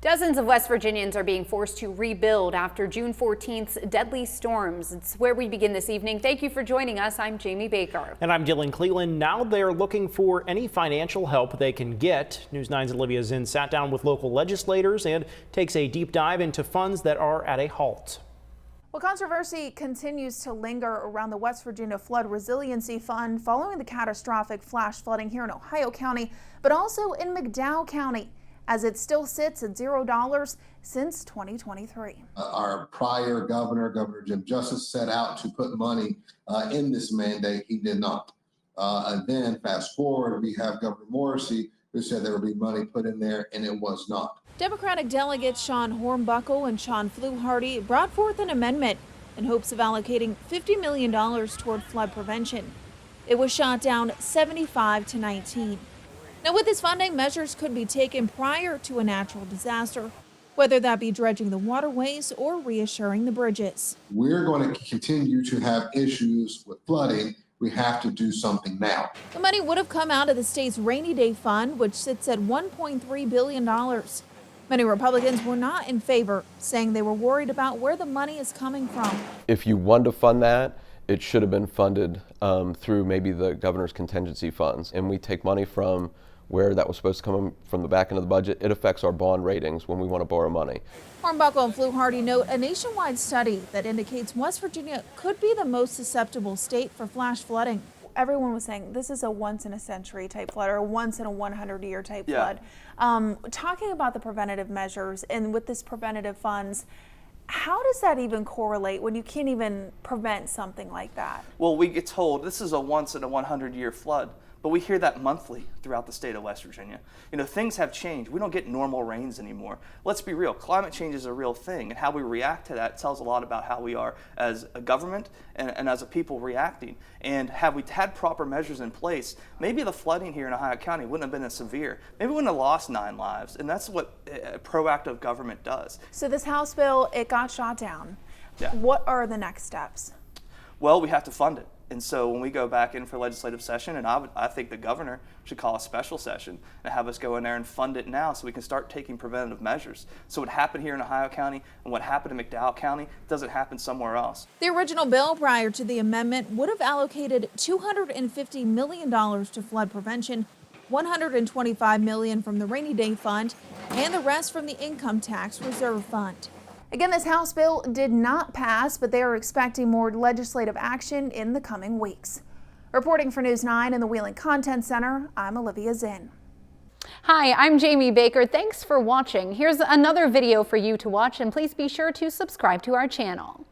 Dozens of West Virginians are being forced to rebuild after June 14th's deadly storms. It's where we begin this evening. Thank you for joining us. I'm Jamie Baker. And I'm Dylan Cleland. Now they're looking for any financial help they can get. News 9's Olivia Zinn sat down with local legislators and takes a deep dive into funds that are at a halt. Well, controversy continues to linger around the West Virginia Flood Resiliency Fund following the catastrophic flash flooding here in Ohio County, but also in McDowell County, as it still sits at $0 since 2023. Our prior Governor Jim Justice, set out to put money in this mandate. He did not. And then fast forward, we have Governor Morrisey, who said there would be money put in there, and it was not. Democratic delegates Shawn Hornbuckle and Fluharty brought forth an amendment in hopes of allocating $50 million toward flood prevention. It was shot down 75-19. Now, with this funding, measures could be taken prior to a natural disaster, whether that be dredging the waterways or reassuring the bridges. We're going to continue to have issues with flooding. We have to do something now. The money would have come out of the state's rainy day fund, which sits at $1.3 billion. Many Republicans were not in favor, saying they were worried about where the money is coming from. If you want to fund that, it should have been funded through maybe the governor's contingency funds. And we take money from where that was supposed to come from the back end of the budget. It affects our bond ratings when we want to borrow money. Hornbuckle and Fluharty note a nationwide study that indicates West Virginia could be the most susceptible state for flash flooding. Everyone was saying this is a once in a century type flood or a once in a 100-year type flood. Talking about the preventative measures and with this preventative funds, how does that even correlate when you can't even prevent something like that? Well, we get told this is a once in a 100-year flood, but we hear that monthly throughout the state of West Virginia. You know, things have changed. We don't get normal rains anymore. Let's be real. Climate change is a real thing, and how we react to that tells a lot about how we are as a government and as a people reacting. And have we had proper measures in place, maybe the flooding here in Ohio County wouldn't have been as severe. Maybe we wouldn't have lost 9 lives, and that's what proactive government does. So this House bill, it got shot down. Yeah. What are the next steps? Well, we have to fund it. And so when we go back in for legislative session, and I think the governor should call a special session and have us go in there and fund it now so we can start taking preventative measures. So what happened here in Ohio County and what happened in McDowell County doesn't happen somewhere else. The original bill prior to the amendment would have allocated $250 million to flood prevention, $125 million from the rainy day fund, and the rest from the income tax reserve fund. Again, this House bill did not pass, but they are expecting more legislative action in the coming weeks. Reporting for News 9 in the Wheeling Content Center, I'm Olivia Zinn. Hi, I'm Jamie Baker. Thanks for watching. Here's another video for you to watch, and please be sure to subscribe to our channel.